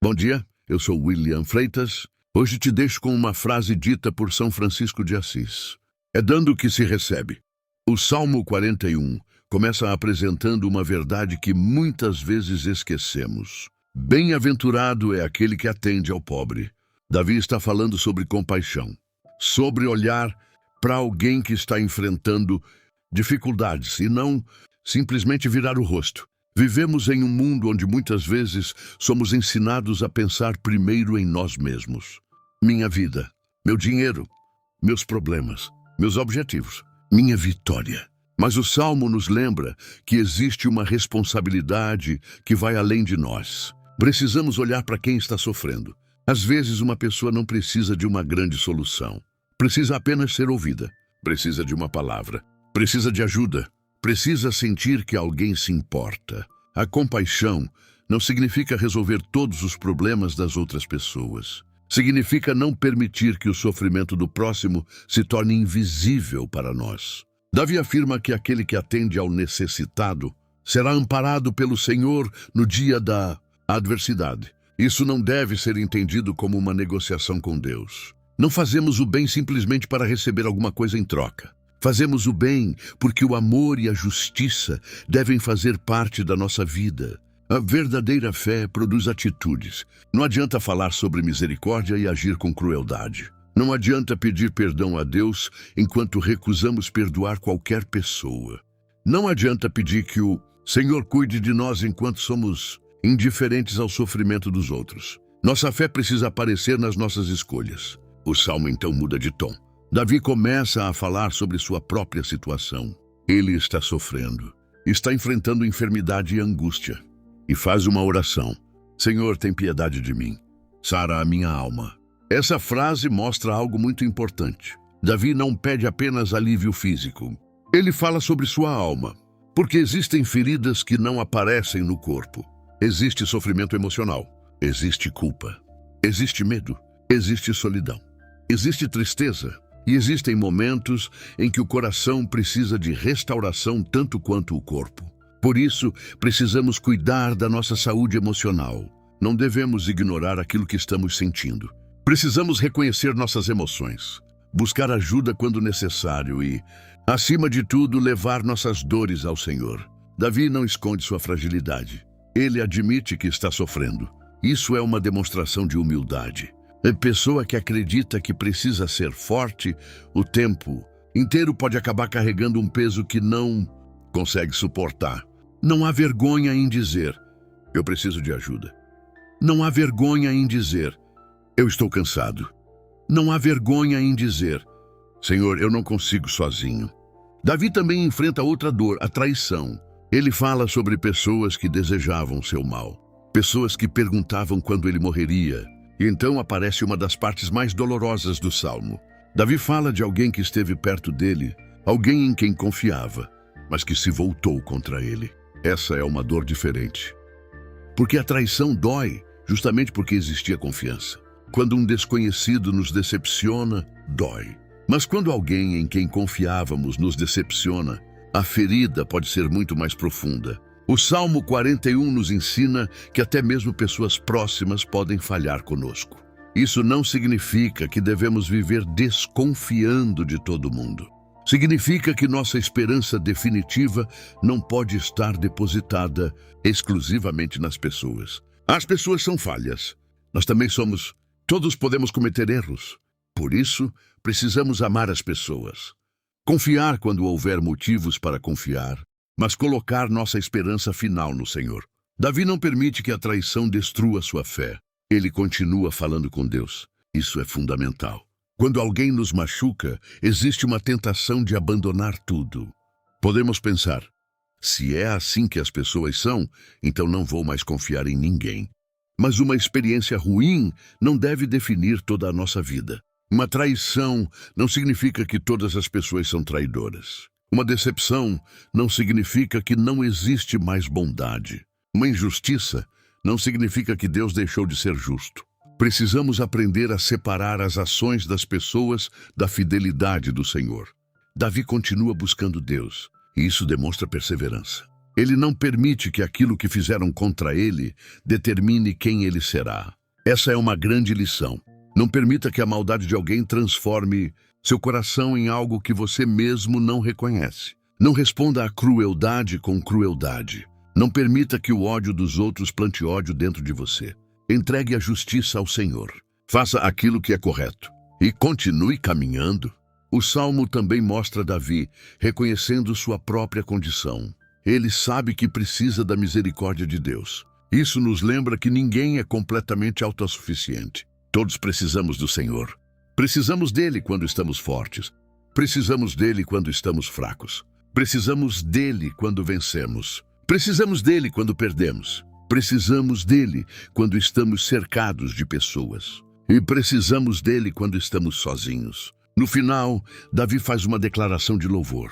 Bom dia, eu sou William Freitas. Hoje te deixo com uma frase dita por São Francisco de Assis. É dando que se recebe. O Salmo 41 começa apresentando uma verdade que muitas vezes esquecemos. Bem-aventurado é aquele que atende ao pobre. Davi está falando sobre compaixão, sobre olhar para alguém que está enfrentando dificuldades e não simplesmente virar o rosto. Vivemos em um mundo onde muitas vezes somos ensinados a pensar primeiro em nós mesmos. Minha vida, meu dinheiro, meus problemas, meus objetivos, minha vitória. Mas o Salmo nos lembra que existe uma responsabilidade que vai além de nós. Precisamos olhar para quem está sofrendo. Às vezes uma pessoa não precisa de uma grande solução. Precisa apenas ser ouvida. Precisa de uma palavra. Precisa de ajuda. Precisa sentir que alguém se importa. A compaixão não significa resolver todos os problemas das outras pessoas. Significa não permitir que o sofrimento do próximo se torne invisível para nós. Davi afirma que aquele que atende ao necessitado será amparado pelo Senhor no dia da adversidade. Isso não deve ser entendido como uma negociação com Deus. Não fazemos o bem simplesmente para receber alguma coisa em troca. Fazemos o bem porque o amor e a justiça devem fazer parte da nossa vida. A verdadeira fé produz atitudes. Não adianta falar sobre misericórdia e agir com crueldade. Não adianta pedir perdão a Deus enquanto recusamos perdoar qualquer pessoa. Não adianta pedir que o Senhor cuide de nós enquanto somos indiferentes ao sofrimento dos outros. Nossa fé precisa aparecer nas nossas escolhas. O salmo então muda de tom. Davi começa a falar sobre sua própria situação. Ele está sofrendo, está enfrentando enfermidade e angústia, e faz uma oração. Senhor, tem piedade de mim. Sara a minha alma. Essa frase mostra algo muito importante. Davi não pede apenas alívio físico. Ele fala sobre sua alma, porque existem feridas que não aparecem no corpo. Existe sofrimento emocional, existe culpa, existe medo, existe solidão, existe tristeza. E existem momentos em que o coração precisa de restauração tanto quanto o corpo. Por isso, precisamos cuidar da nossa saúde emocional. Não devemos ignorar aquilo que estamos sentindo. Precisamos reconhecer nossas emoções, buscar ajuda quando necessário e, acima de tudo, levar nossas dores ao Senhor. Davi não esconde sua fragilidade. Ele admite que está sofrendo. Isso é uma demonstração de humildade. A pessoa que acredita que precisa ser forte o tempo inteiro pode acabar carregando um peso que não consegue suportar. Não há vergonha em dizer, eu preciso de ajuda. Não há vergonha em dizer, eu estou cansado. Não há vergonha em dizer, Senhor, eu não consigo sozinho. Davi também enfrenta outra dor, a traição. Ele fala sobre pessoas que desejavam seu mal. Pessoas que perguntavam quando ele morreria. E então aparece uma das partes mais dolorosas do Salmo. Davi fala de alguém que esteve perto dele, alguém em quem confiava, mas que se voltou contra ele. Essa é uma dor diferente. Porque a traição dói, justamente porque existia confiança. Quando um desconhecido nos decepciona, dói. Mas quando alguém em quem confiávamos nos decepciona, a ferida pode ser muito mais profunda. O Salmo 41 nos ensina que até mesmo pessoas próximas podem falhar conosco. Isso não significa que devemos viver desconfiando de todo mundo. Significa que nossa esperança definitiva não pode estar depositada exclusivamente nas pessoas. As pessoas são falhas. Nós também somos. Todos podemos cometer erros. Por isso, precisamos amar as pessoas. Confiar quando houver motivos para confiar. Mas colocar nossa esperança final no Senhor. Davi não permite que a traição destrua sua fé. Ele continua falando com Deus. Isso é fundamental. Quando alguém nos machuca, existe uma tentação de abandonar tudo. Podemos pensar, se é assim que as pessoas são, então não vou mais confiar em ninguém. Mas uma experiência ruim não deve definir toda a nossa vida. Uma traição não significa que todas as pessoas são traidoras. Uma decepção não significa que não existe mais bondade. Uma injustiça não significa que Deus deixou de ser justo. Precisamos aprender a separar as ações das pessoas da fidelidade do Senhor. Davi continua buscando Deus, e isso demonstra perseverança. Ele não permite que aquilo que fizeram contra ele determine quem ele será. Essa é uma grande lição. Não permita que a maldade de alguém transforme seu coração em algo que você mesmo não reconhece. Não responda à crueldade com crueldade. Não permita que o ódio dos outros plante ódio dentro de você. Entregue a justiça ao Senhor. Faça aquilo que é correto e continue caminhando. O Salmo também mostra Davi reconhecendo sua própria condição. Ele sabe que precisa da misericórdia de Deus. Isso nos lembra que ninguém é completamente autossuficiente. Todos precisamos do Senhor. Precisamos dele quando estamos fortes. Precisamos dele quando estamos fracos. Precisamos dele quando vencemos. Precisamos dele quando perdemos. Precisamos dele quando estamos cercados de pessoas. E precisamos dele quando estamos sozinhos. No final, Davi faz uma declaração de louvor.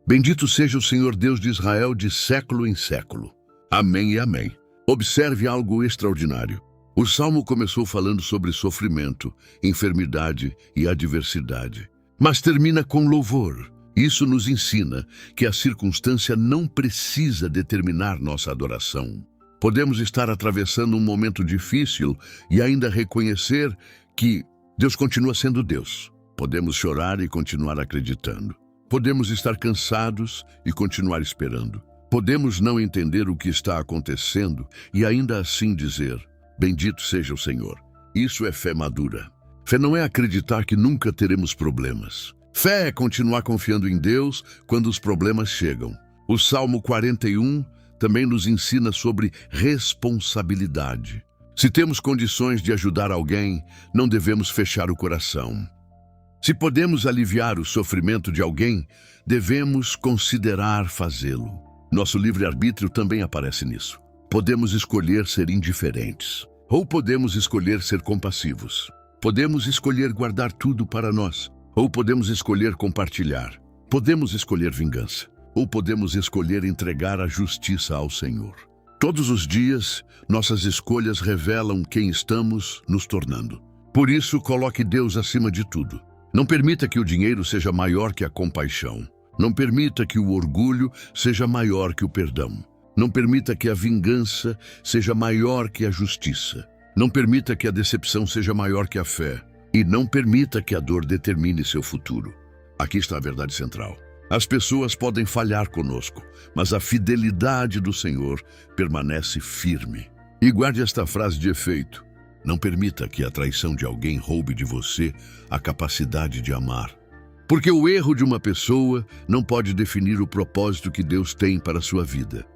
Bendito seja o Senhor Deus de Israel de século em século. Amém e amém. Observe algo extraordinário. O Salmo começou falando sobre sofrimento, enfermidade e adversidade, mas termina com louvor. Isso nos ensina que a circunstância não precisa determinar nossa adoração. Podemos estar atravessando um momento difícil e ainda reconhecer que Deus continua sendo Deus. Podemos chorar e continuar acreditando. Podemos estar cansados e continuar esperando. Podemos não entender o que está acontecendo e ainda assim dizer: bendito seja o Senhor. Isso é fé madura. Fé não é acreditar que nunca teremos problemas. Fé é continuar confiando em Deus quando os problemas chegam. O Salmo 41 também nos ensina sobre responsabilidade. Se temos condições de ajudar alguém, não devemos fechar o coração. Se podemos aliviar o sofrimento de alguém, devemos considerar fazê-lo. Nosso livre-arbítrio também aparece nisso. Podemos escolher ser indiferentes, ou podemos escolher ser compassivos. Podemos escolher guardar tudo para nós, ou podemos escolher compartilhar. Podemos escolher vingança, ou podemos escolher entregar a justiça ao Senhor. Todos os dias, nossas escolhas revelam quem estamos nos tornando. Por isso, coloque Deus acima de tudo. Não permita que o dinheiro seja maior que a compaixão. Não permita que o orgulho seja maior que o perdão. Não permita que a vingança seja maior que a justiça. Não permita que a decepção seja maior que a fé. E não permita que a dor determine seu futuro. Aqui está a verdade central. As pessoas podem falhar conosco, mas a fidelidade do Senhor permanece firme. E guarde esta frase de efeito: não permita que a traição de alguém roube de você a capacidade de amar. Porque o erro de uma pessoa não pode definir o propósito que Deus tem para a sua vida.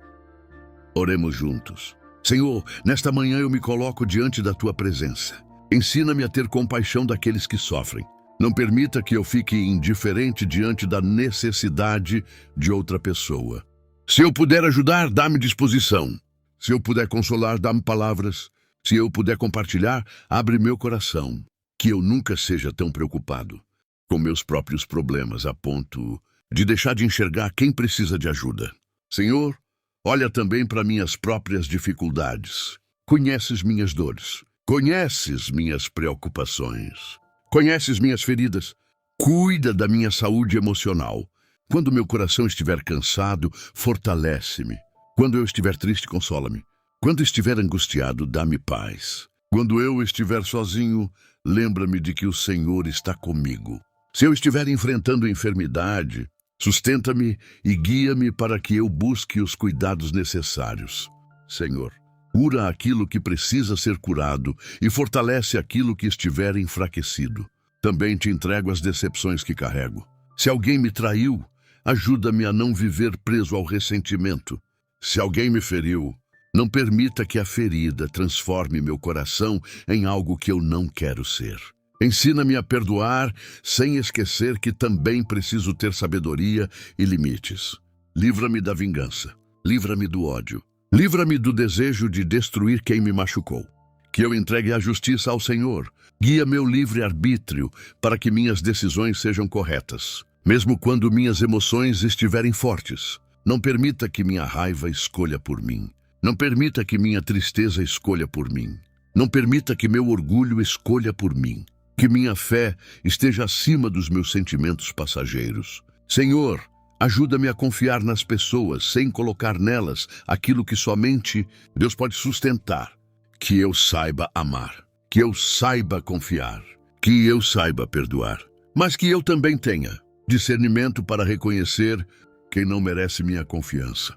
Oremos juntos. Senhor, nesta manhã eu me coloco diante da Tua presença. Ensina-me a ter compaixão daqueles que sofrem. Não permita que eu fique indiferente diante da necessidade de outra pessoa. Se eu puder ajudar, dá-me disposição. Se eu puder consolar, dá-me palavras. Se eu puder compartilhar, abre meu coração. Que eu nunca seja tão preocupado com meus próprios problemas a ponto de deixar de enxergar quem precisa de ajuda. Senhor, olha também para minhas próprias dificuldades. Conheces minhas dores. Conheces minhas preocupações. Conheces minhas feridas. Cuida da minha saúde emocional. Quando meu coração estiver cansado, fortalece-me. Quando eu estiver triste, consola-me. Quando estiver angustiado, dá-me paz. Quando eu estiver sozinho, lembra-me de que o Senhor está comigo. Se eu estiver enfrentando enfermidade, sustenta-me e guia-me para que eu busque os cuidados necessários. Senhor, cura aquilo que precisa ser curado e fortalece aquilo que estiver enfraquecido. Também te entrego as decepções que carrego. Se alguém me traiu, ajuda-me a não viver preso ao ressentimento. Se alguém me feriu, não permita que a ferida transforme meu coração em algo que eu não quero ser. Ensina-me a perdoar sem esquecer que também preciso ter sabedoria e limites. Livra-me da vingança. Livra-me do ódio. Livra-me do desejo de destruir quem me machucou. Que eu entregue a justiça ao Senhor. Guia meu livre-arbítrio para que minhas decisões sejam corretas, mesmo quando minhas emoções estiverem fortes. Não permita que minha raiva escolha por mim. Não permita que minha tristeza escolha por mim. Não permita que meu orgulho escolha por mim. Que minha fé esteja acima dos meus sentimentos passageiros. Senhor, Ajuda-me a confiar nas pessoas sem colocar nelas aquilo que somente Deus pode sustentar. Que eu saiba amar, que eu saiba confiar, que eu saiba perdoar, mas que eu também tenha discernimento para reconhecer quem não merece minha confiança.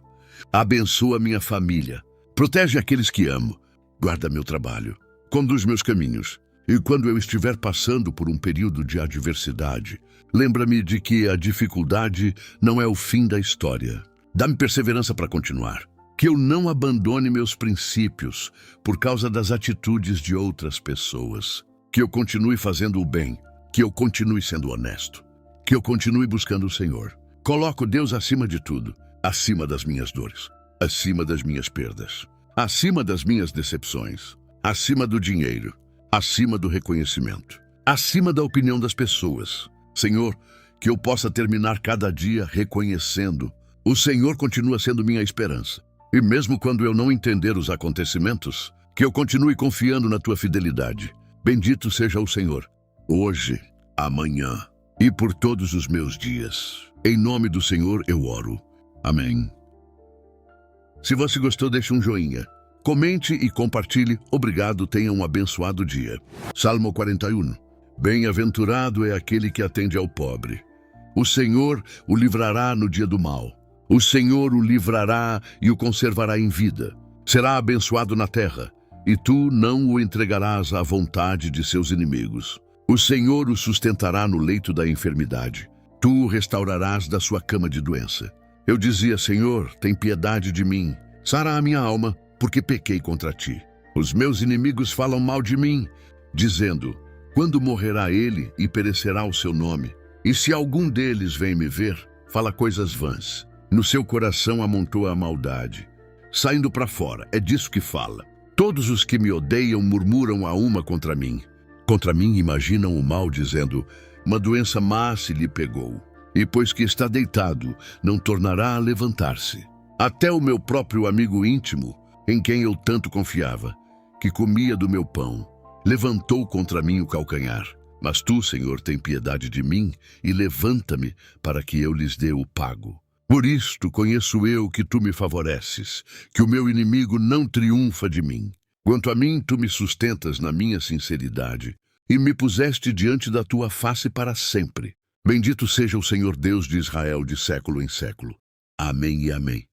Abençoa minha família, protege aqueles que amo, guarda meu trabalho, conduz meus caminhos. E quando eu estiver passando por um período de adversidade, lembra-me de que a dificuldade não é o fim da história. Dá-me perseverança para continuar. Que eu não abandone meus princípios por causa das atitudes de outras pessoas. Que eu continue fazendo o bem. Que eu continue sendo honesto. Que eu continue buscando o Senhor. Coloco Deus acima de tudo, acima das minhas dores, acima das minhas perdas, acima das minhas decepções, acima do dinheiro, acima do reconhecimento, acima da opinião das pessoas. Senhor, que eu possa terminar cada dia reconhecendo: o Senhor continua sendo minha esperança. E mesmo quando eu não entender os acontecimentos, que eu continue confiando na tua fidelidade. Bendito seja o Senhor, hoje, amanhã e por todos os meus dias. Em nome do Senhor eu oro. Amém. Se você gostou, deixe um joinha. Comente e compartilhe. Obrigado, tenha um abençoado dia. Salmo 41. Bem-aventurado é aquele que atende ao pobre. O Senhor o livrará no dia do mal. O Senhor o livrará e o conservará em vida. Será abençoado na terra, e tu não o entregarás à vontade de seus inimigos. O Senhor o sustentará no leito da enfermidade. Tu o restaurarás da sua cama de doença. Eu dizia: Senhor, tem piedade de mim. Sara a minha alma, porque pequei contra ti. Os meus inimigos falam mal de mim, dizendo: quando morrerá ele e perecerá o seu nome? E se algum deles vem me ver, fala coisas vãs. No seu coração amontoa a maldade. Saindo para fora, é disso que fala. Todos os que me odeiam murmuram a uma contra mim. Contra mim imaginam o mal, dizendo: uma doença má se lhe pegou. E pois que está deitado, não tornará a levantar-se. Até o meu próprio amigo íntimo, em quem eu tanto confiava, que comia do meu pão, levantou contra mim o calcanhar. Mas tu, Senhor, tem piedade de mim e levanta-me para que eu lhes dê o pago. Por isto conheço eu que tu me favoreces, que o meu inimigo não triunfa de mim. Quanto a mim, tu me sustentas na minha sinceridade e me puseste diante da tua face para sempre. Bendito seja o Senhor Deus de Israel de século em século. Amém e amém.